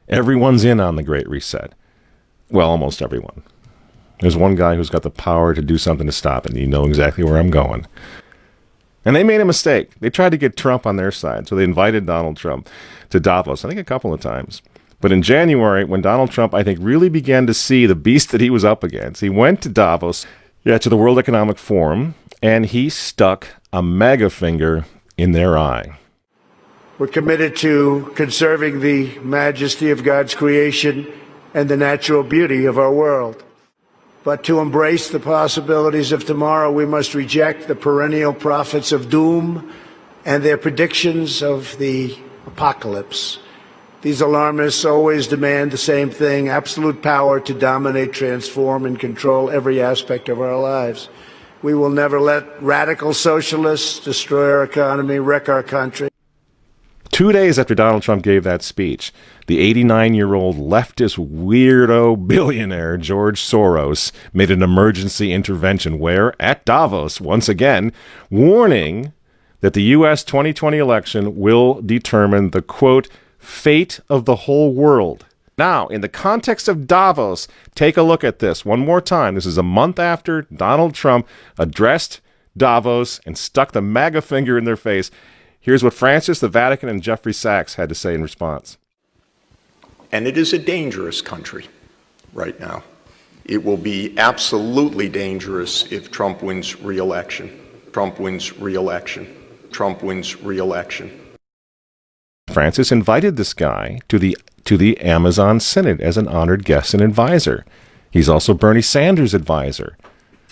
Everyone's in on the Great Reset. Well, almost everyone. There's one guy who's got the power to do something to stop it, and you know exactly where I'm going. And they made a mistake. They tried to get Trump on their side, so they invited Donald Trump to Davos, I think a couple of times. But in January, when Donald Trump, I think, really began to see the beast that he was up against, he went to Davos, to the World Economic Forum, and he stuck a mega finger in their eye. We're committed to conserving the majesty of God's creation and the natural beauty of our world. But to embrace the possibilities of tomorrow, we must reject the perennial prophets of doom and their predictions of the apocalypse. These alarmists always demand the same thing: absolute power to dominate, transform, and control every aspect of our lives. We will never let radical socialists destroy our economy, wreck our country. 2 days after Donald Trump gave that speech, the 89-year-old leftist weirdo billionaire George Soros made an emergency intervention where, at Davos, once again, warning that the U.S. 2020 election will determine the, quote, fate of the whole world. Now, in the context of Davos, take a look at this one more time. This is a month after Donald Trump addressed Davos and stuck the MAGA finger in their face. Here's what Francis, the Vatican, and Jeffrey Sachs had to say in response. And it is a dangerous country right now. It will be absolutely dangerous if Trump wins re-election. Trump wins re-election. Trump wins re-election. Francis invited this guy to the Amazon Synod as an honored guest and advisor. He's also Bernie Sanders' advisor.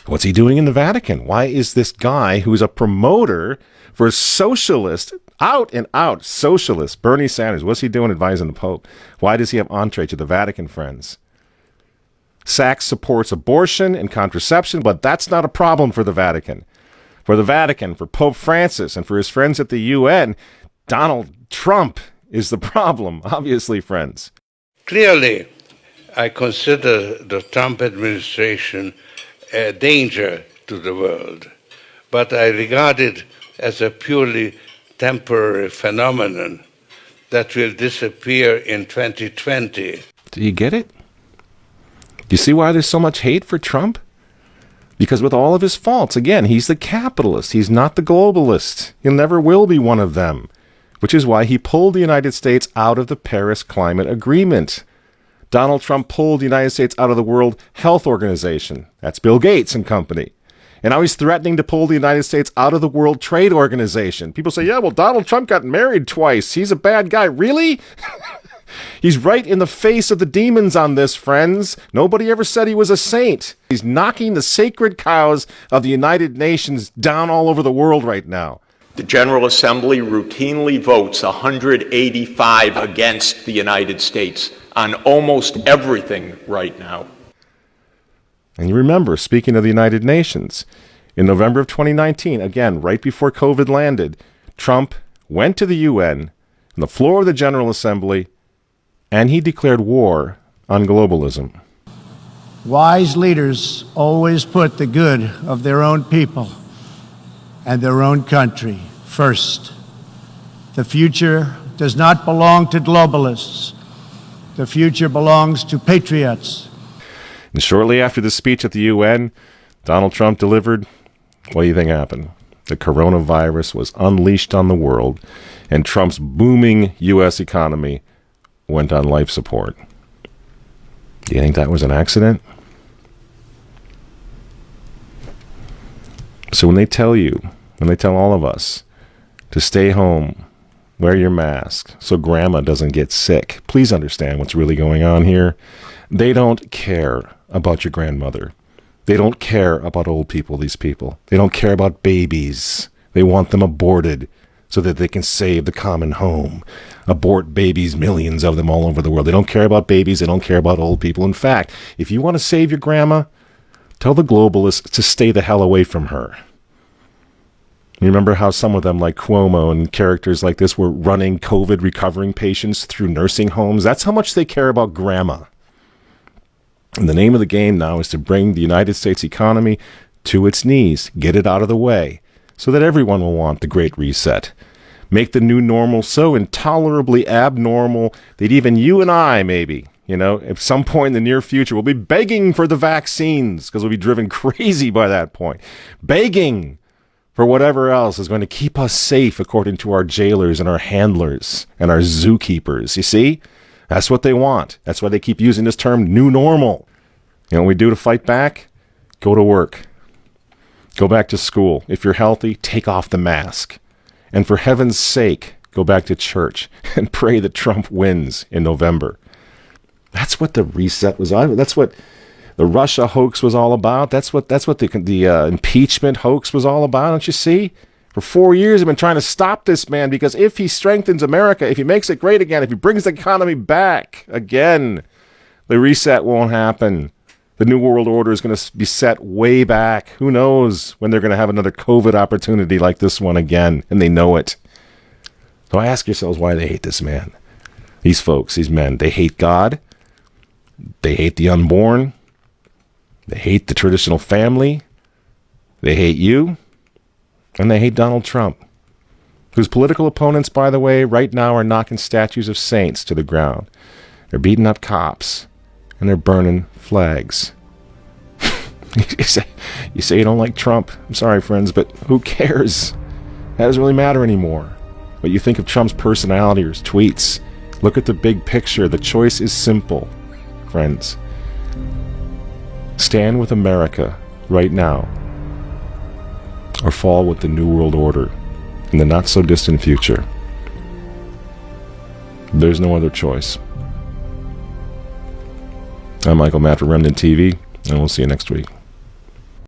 What's he doing in the Vatican? Why is this guy who's a promoter for socialist, out and out socialist, Bernie Sanders, what's he doing advising the Pope? Why does he have entree to the Vatican, friends? Sachs supports abortion and contraception, but that's not a problem for the Vatican. For the Vatican, for Pope Francis, and for his friends at the UN, Donald Trump is the problem, obviously, friends. Clearly, I consider the Trump administration a danger to the world, but I regard it as a purely temporary phenomenon that will disappear in 2020. Do you get it? Do you see why there's so much hate for Trump? Because with all of his faults, again, he's the capitalist. He's not the globalist. He never will be one of them, which is why he pulled the United States out of the Paris Climate Agreement. Donald Trump pulled the United States out of the World Health Organization. That's Bill Gates and company. And now he's threatening to pull the United States out of the World Trade Organization. People say, yeah, well, Donald Trump got married twice. He's a bad guy. Really? He's right in the face of the demons on this, friends. Nobody ever said he was a saint. He's knocking the sacred cows of the United Nations down all over the world right now. The General Assembly routinely votes 185 against the United States on almost everything right now. And you remember, speaking of the United Nations, in November of 2019, again, right before COVID landed, Trump went to the UN on the floor of the General Assembly, and he declared war on globalism. Wise leaders always put the good of their own people and their own country first. The future does not belong to globalists. The future belongs to patriots. And shortly after the speech at the UN, Donald Trump delivered, what do you think happened? The coronavirus was unleashed on the world, and Trump's booming U.S. economy went on life support. Do you think that was an accident? So when they tell all of us to stay home, wear your mask so grandma doesn't get sick, please understand what's really going on here. They don't care about your grandmother. They don't care about old people, these people. They don't care about babies. They want them aborted so that they can save the common home. Abort babies, millions of them all over the world. They don't care about babies. They don't care about old people. In fact, if you want to save your grandma, tell the globalists to stay the hell away from her. You remember how some of them, like Cuomo and characters like this, were running COVID recovering patients through nursing homes? That's how much they care about grandma. And the name of the game now is to bring the United States economy to its knees, get it out of the way, so that everyone will want the Great Reset. Make the new normal so intolerably abnormal that even you and I, maybe, at some point in the near future, will be begging for the vaccines because we'll be driven crazy by that point. Begging for whatever else is going to keep us safe according to our jailers and our handlers and our zookeepers. You see? That's what they want. That's why they keep using this term, new normal. You know what we do to fight back? Go to work. Go back to school. If you're healthy, take off the mask. And for heaven's sake, go back to church and pray that Trump wins in November. That's what the reset was all. That's what the Russia hoax was all about. That's what the impeachment hoax was all about. Don't you see? For 4 years, they've been trying to stop this man because if he strengthens America, if he makes it great again, if he brings the economy back again, the reset won't happen. The New World Order is going to be set way back. Who knows when they're going to have another COVID opportunity like this one again, and they know it. So ask yourselves why they hate this man. These folks, these men, they hate God. They hate the unborn. They hate the traditional family. They hate you. And they hate Donald Trump, whose political opponents, by the way, right now are knocking statues of saints to the ground. They're beating up cops, and they're burning flags. You say you don't like Trump. I'm sorry, friends, but who cares? That doesn't really matter anymore. What you think of Trump's personality or his tweets. Look at the big picture. The choice is simple, friends. Stand with America right now, or fall with the New World Order in the not-so-distant future. There's no other choice. I'm Michael Matt for Remnant TV, and we'll see you next week.